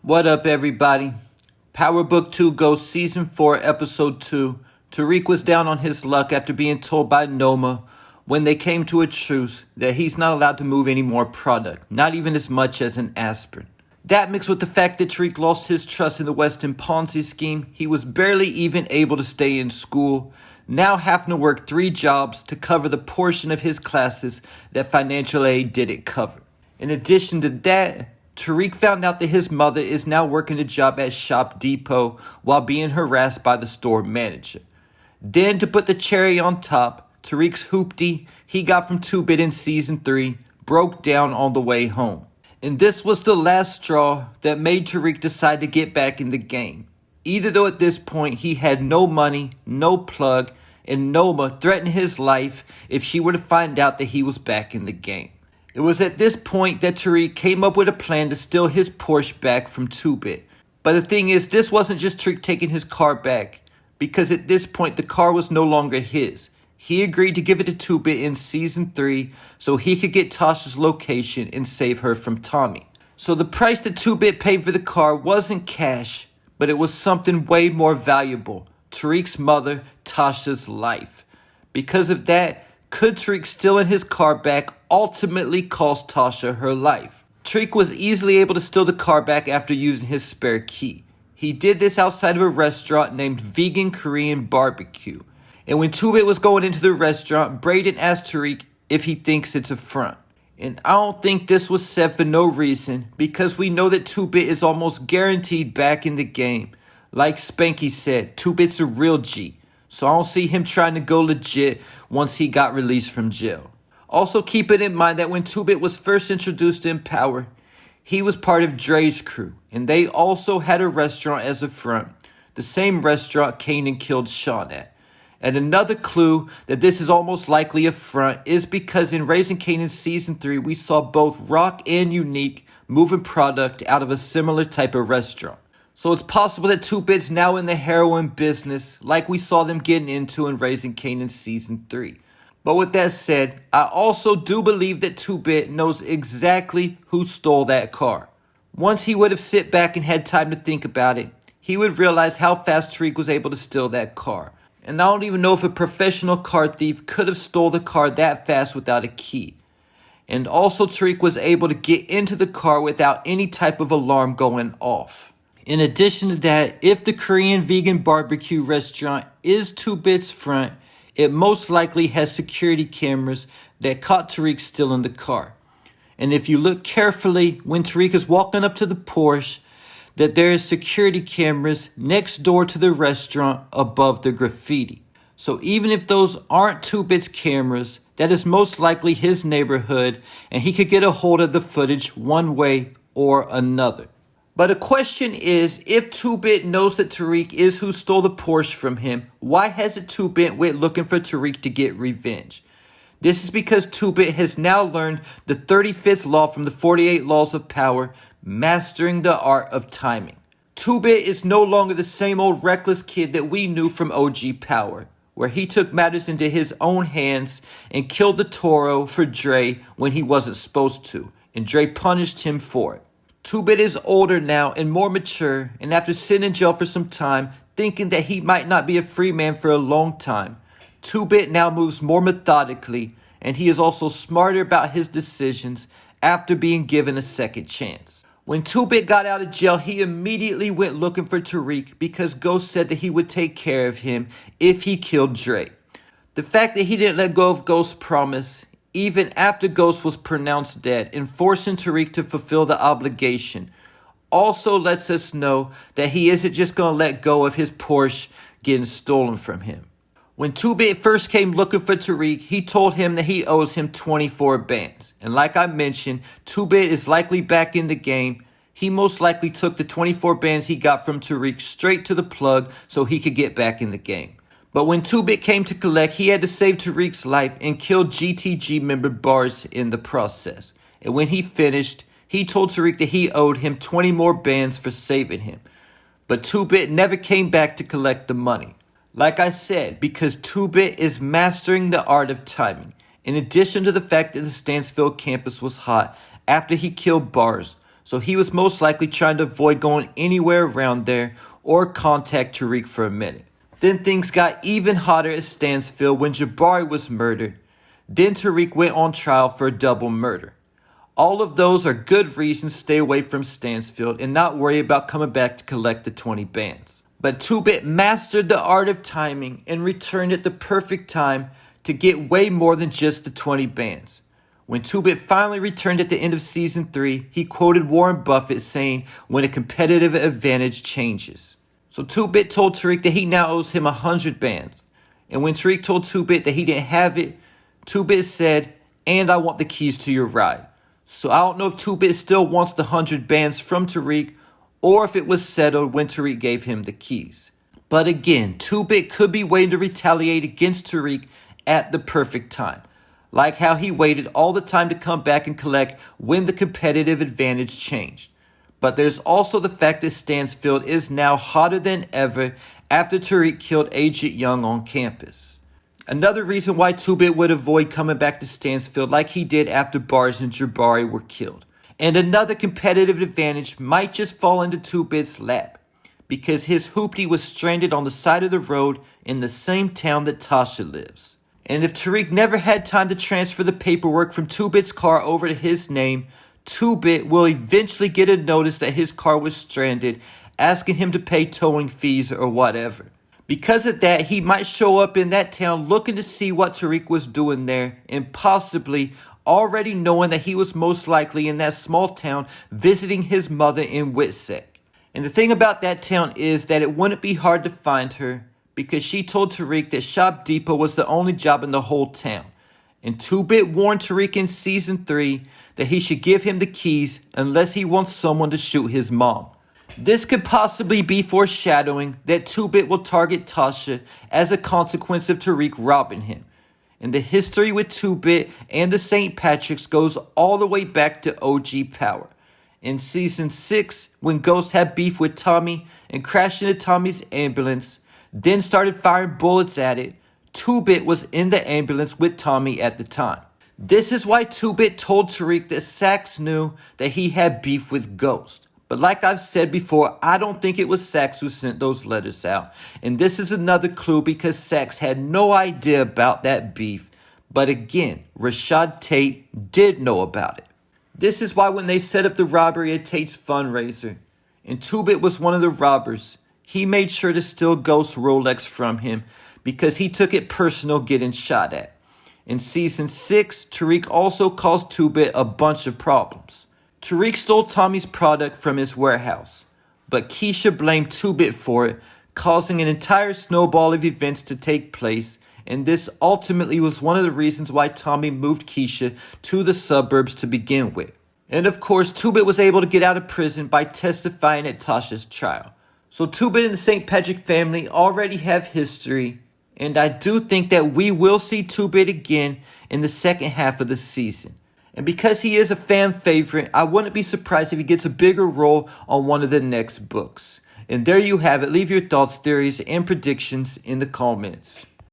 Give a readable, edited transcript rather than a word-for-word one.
What up, everybody? Power Book 2 Ghost Season 4, Episode 2. Tariq was down on his luck after being told by Noma, when they came to a truce, that he's not allowed to move any more product, not even as much as an aspirin. That mixed with the fact that Tariq lost his trust in the Weston Ponzi scheme, he was barely even able to stay in school, now having to work 3 jobs to cover the portion of his classes that financial aid didn't cover. In addition to that, Tariq found out that his mother is now working a job at Shop Depot while being harassed by the store manager. Then, to put the cherry on top, Tariq's hoopty he got from Tuit in Season 3 broke down on the way home. And this was the last straw that made Tariq decide to get back in the game. Either though at this point he had no money, no plug, and Noma threatened his life if she were to find out that he was back in the game. It was at this point that Tariq came up with a plan to steal his Porsche back from Tuit. But the thing is, this wasn't just Tariq taking his car back, because at this point the car was no longer his. He agreed to give it to Tuit in Season 3 so he could get Tasha's location and save her from Tommy. So the price that Tuit paid for the car wasn't cash, but it was something way more valuable: Tariq's mother, Tasha's life. Because of that, could Tariq stealing his car back ultimately cost Tasha her life? Tariq was easily able to steal the car back after using his spare key. He did this outside of a restaurant named Vegan Korean Barbecue. And when Tuit was going into the restaurant, Braden asked Tariq if he thinks it's a front. And I don't think this was said for no reason, because we know that Tuit is almost guaranteed back in the game. Like Spanky said, Tuit's a real G. So I don't see him trying to go legit once he got released from jail. Also, keep it in mind that when Tuit was first introduced in Power, he was part of Dre's crew, and they also had a restaurant as a front, the same restaurant Kanan killed Sean at. And another clue that this is almost likely a front is because in Raising Kanan Season 3, we saw both Rock and Unique moving product out of a similar type of restaurant. So it's possible that Tuit's now in the heroin business, like we saw them getting into in Raising Kanan Season 3. But with that said, I also do believe that Tuit knows exactly who stole that car. Once he would have sit back and had time to think about it, he would realize how fast Tariq was able to steal that car. And I don't even know if a professional car thief could have stole the car that fast without a key. And also Tariq was able to get into the car without any type of alarm going off. In addition to that, if the Korean vegan barbecue restaurant is Tuit's front, it most likely has security cameras that caught Tariq stealing the car. And if you look carefully when Tariq is walking up to the Porsche, that there is security cameras next door to the restaurant above the graffiti. So even if those aren't Tuit's cameras, that is most likely his neighborhood, and he could get a hold of the footage one way or another. But the question is, if Tuit knows that Tariq is who stole the Porsche from him, why hasn't Tuit went looking for Tariq to get revenge? This is because Tuit has now learned the 35th law from the 48 laws of power, mastering the art of timing. Tuit is no longer the same old reckless kid that we knew from OG Power, where he took matters into his own hands and killed the Toro for Dre when he wasn't supposed to, and Dre punished him for it. Tuit is older now and more mature, and after sitting in jail for some time, thinking that he might not be a free man for a long time, Tuit now moves more methodically, and he is also smarter about his decisions after being given a second chance. When Tuit got out of jail, he immediately went looking for Tariq because Ghost said that he would take care of him if he killed Dre. The fact that he didn't let go of Ghost's promise, even after Ghost was pronounced dead, and forcing Tariq to fulfill the obligation, also lets us know that he isn't just going to let go of his Porsche getting stolen from him. When Tuit first came looking for Tariq, he told him that he owes him 24 bands. And like I mentioned, Tuit is likely back in the game. He most likely took the 24 bands he got from Tariq straight to the plug so he could get back in the game. But when Tuit came to collect, he had to save Tariq's life and kill GTG member Bars in the process. And when he finished, he told Tariq that he owed him 20 more bands for saving him. But Tuit never came back to collect the money. Like I said, because Tuit is mastering the art of timing. In addition to the fact that the Stansfield campus was hot after he killed Bars, so he was most likely trying to avoid going anywhere around there or contact Tariq for a minute. Then things got even hotter at Stansfield when Jabari was murdered. Then Tariq went on trial for a double murder. All of those are good reasons to stay away from Stansfield and not worry about coming back to collect the 20 bands. But Tuit mastered the art of timing and returned at the perfect time to get way more than just the 20 bands. When Tuit finally returned at the end of season 3, he quoted Warren Buffett saying, "When a competitive advantage changes." So Tuit told Tariq that he now owes him 100 bands. And when Tariq told Tuit that he didn't have it, Tuit said, "And I want the keys to your ride." So I don't know if Tuit still wants the 100 bands from Tariq or if it was settled when Tariq gave him the keys. But again, Tuit could be waiting to retaliate against Tariq at the perfect time, like how he waited all the time to come back and collect when the competitive advantage changed. But there's also the fact that Stansfield is now hotter than ever after Tariq killed Agent Young on campus. Another reason why Tuit would avoid coming back to Stansfield like he did after Barnes and Jabari were killed. And another competitive advantage might just fall into Tuit's lap, because his hoopty was stranded on the side of the road in the same town that Tasha lives. And if Tariq never had time to transfer the paperwork from Tuit's car over to his name, Tuit will eventually get a notice that his car was stranded, asking him to pay towing fees or whatever. Because of that, he might show up in that town looking to see what Tariq was doing there, and possibly already knowing that he was most likely in that small town visiting his mother in Witsec. And the thing about that town is that it wouldn't be hard to find her, because she told Tariq that Shop Depot was the only job in the whole town. And Tuit warned Tariq in season 3 that he should give him the keys unless he wants someone to shoot his mom. This could possibly be foreshadowing that Tuit will target Tasha as a consequence of Tariq robbing him. And the history with Tuit and the St. Patrick's goes all the way back to OG Power. In season 6, when Ghost had beef with Tommy and crashed into Tommy's ambulance, then started firing bullets at it, Tuit was in the ambulance with Tommy at the time. This is why Tuit told Tariq that Sax knew that he had beef with Ghost. But like I've said before, I don't think it was Sax who sent those letters out. And this is another clue because Sax had no idea about that beef. But again, Rashad Tate did know about it. This is why when they set up the robbery at Tate's fundraiser, and Tuit was one of the robbers, he made sure to steal Ghost's Rolex from him because he took it personal getting shot at. In season 6, Tariq also caused Tuit a bunch of problems. Tariq stole Tommy's product from his warehouse, but Keisha blamed Tuit for it, causing an entire snowball of events to take place, and this ultimately was one of the reasons why Tommy moved Keisha to the suburbs to begin with. And of course, Tuit was able to get out of prison by testifying at Tasha's trial. So Tuit and the St. Patrick family already have history, and I do think that we will see Tuit again in the second half of the season. And because he is a fan favorite, I wouldn't be surprised if he gets a bigger role on one of the next books. And there you have it. Leave your thoughts, theories, and predictions in the comments.